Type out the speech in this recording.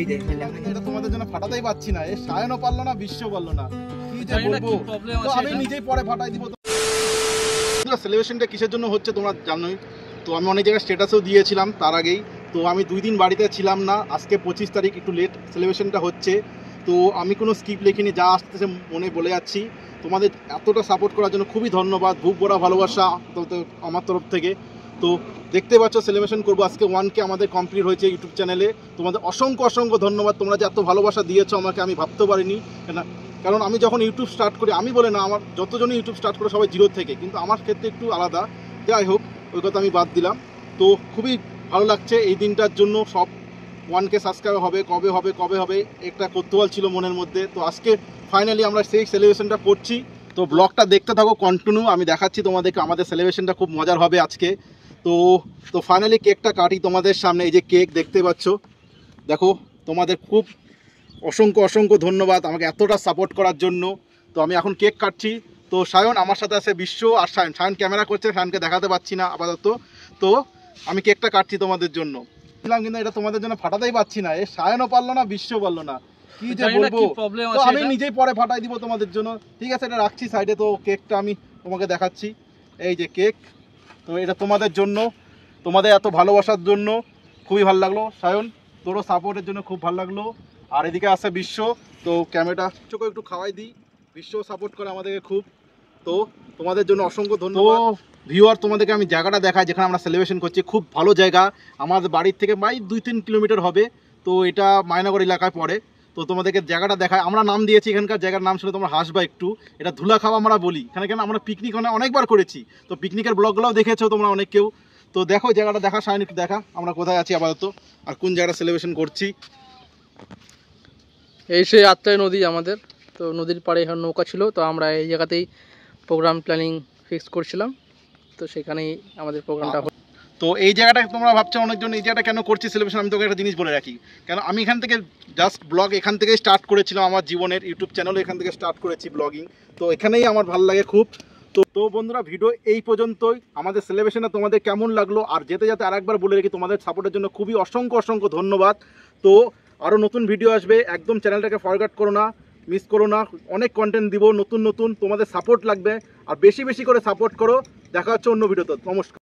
এটা তোমাদের জন্য ফাটাতেই পাচ্ছি না, এই সায়নও পারলো না, বিশ্ব পারলো না, কি যে বলবো। তো আমি নিজেই পরে ফাটাই দিব। সেলিব্রেশনটা কিসের জন্য হচ্ছে তোমরা জানোই তো, আমি অনেক জায়গায় স্ট্যাটাসও দিয়েছিলাম তার আগেই। তো আমি 2 দিন বাড়িতে ছিলাম না, আজকে 25 তারিখ একটু লেট সেলিব্রেশনটা হচ্ছে। তো আমি কোনো স্কিপ লিখিনি, যা আসতেছে মনে বলে যাচ্ছি। তোমাদের এতটা সাপোর্ট করার জন্য খুবই ধন্যবাদ, বুক ভরা ভালোবাসা আমার তরফ থেকে। তো দেখতে পাচ্ছ সেলিব্রেশন করবো আজকে, 1K আমাদের কমপ্লিট হয়েছে ইউটিউব চ্যানেলে। তোমাদের অসংখ্য অসংখ্য ধন্যবাদ, তোমরা যে এত ভালোবাসা দিয়েছো আমাকে, আমি ভাবতেও পারিনি। কারণ আমি যখন ইউটিউব স্টার্ট করি, আমি বলে না, আমার যতজনই ইউটিউব স্টার্ট করে সবাই জিরো থেকে, কিন্তু আমার ক্ষেত্রে একটু আলাদা। যাই হোক, ওই কথা আমি বাদ দিলাম। তো খুবই ভালো লাগছে এই দিনটার জন্য। সব 1K সাবস্ক্রাইবার হবে, কবে হবে একটা কৌতূহল ছিল মনের মধ্যে। তো আজকে ফাইনালি আমরা সেই সেলিব্রেশনটা করছি। তো ব্লগটা দেখতে থাকো কন্টিনিউ, আমি দেখাচ্ছি তোমাদেরকে আমাদের সেলিব্রেশনটা খুব মজার হবে আজকে। তো ফাইনালি কেকটা কাটি তোমাদের সামনে। এই যে কেক দেখতে পাচ্ছ, দেখো তোমাদের খুব অসংখ্য অসংখ্য ধন্যবাদ আমাকে এতটা সাপোর্ট করার জন্য। তো আমি এখন কেক কাটছি। তো সায়ন আমার সাথে আছে, বিশ্ব আর সায়ন ক্যামেরা করছে, সায়নকে দেখাতে পাচ্ছি না আপাতত। তো আমি কেকটা কাটছি তোমাদের জন্য, কিন্তু এটা তোমাদের জন্য ফাটাতেই পাচ্ছি না, এই সায়নও পারলো না, বিশ্ব পারলো না, কি যে বলবো। তো আমি নিজেই পরে ফাটাই দিব তোমাদের জন্য, ঠিক আছে? এটা রাখছি সাইডে। তো কেকটা আমি তোমাকে দেখাচ্ছি, এই যে কেক। তো এটা তোমাদের জন্য, তোমাদের এত ভালোবাসার জন্য খুবই ভালো লাগলো। সায়ন, তোরও সাপোর্টের জন্য খুব ভালো লাগলো। আর এদিকে আছে বিশ্ব। তো ক্যামেরাটা চোখে একটু খাওয়াই দিই, বিশ্ব সাপোর্ট করে আমাদেরকে খুব। তো তোমাদের জন্য অসংখ্য ধন্যবাদ। ভিউয়ার, তোমাদেরকে আমি জায়গাটা দেখাই যেখানে আমরা সেলিব্রেশন করছি। খুব ভালো জায়গা, আমাদের বাড়ির থেকে প্রায় 2-3 কিলোমিটার হবে। তো এটা মায়নাগর এলাকায় পড়ে। তো তোমাদেরকে জায়গাটা দেখায়। আমরা নাম দিয়েছি এখানকার জায়গার নাম শুনে তোমরা হাসবা একটু, এটা ধুলাখাওয়া আমরা বলি এখানে। কেন, আমরা পিকনিক অনেকবার করেছি, তো পিকনিকের ব্লগগুলোও দেখেছো তোমরা অনেক কেউ। তো দেখো জায়গাটা দেখা, সাইন একটু দেখা আমরা কোথায় আছি আপাতত, আর কোন জায়গাটা সেলিব্রেশন করছি। এই সেই আত্রাই নদী আমাদের। তো নদীর পাড়ে এখন নৌকা ছিল, তো আমরা এই জায়গাতেই প্রোগ্রাম প্ল্যানিং ফিক্স করছিলাম। তো সেখানেই আমাদের প্রোগ্রামটা। তো এই জায়গাটা তোমরা ভাবছো অনেকজন এই জায়গাটা কেন করছি সেলিব্রেশন, আমি তোকে একটা জিনিস বলে রাখি। কেন, আমি এখান থেকে জাস্ট ব্লগ এখান থেকে স্টার্ট করেছিলাম, আমার জীবনের ইউটিউব চ্যানেল এখান থেকে স্টার্ট করেছি ব্লগিং। তো এখানেই আমার ভালো লাগে খুব। তো বন্ধুরা, ভিডিও এই পর্যন্তই। আমাদের সেলিব্রেশনটা তোমাদের কেমন লাগলো, আর যেতে আরেকবার বলে রাখি, তোমাদের সাপোর্টের জন্য খুবই অসংখ্য অসংখ্য ধন্যবাদ। তো আরও নতুন ভিডিও আসবে, একদম চ্যানেলটাকে ফরগেট করো না, মিস করো না। অনেক কন্টেন্ট দিব নতুন নতুন, তোমাদের সাপোর্ট লাগবে, আর বেশি বেশি করে সাপোর্ট করো। দেখা হচ্ছে অন্য ভিডিওতে। নমস্কার।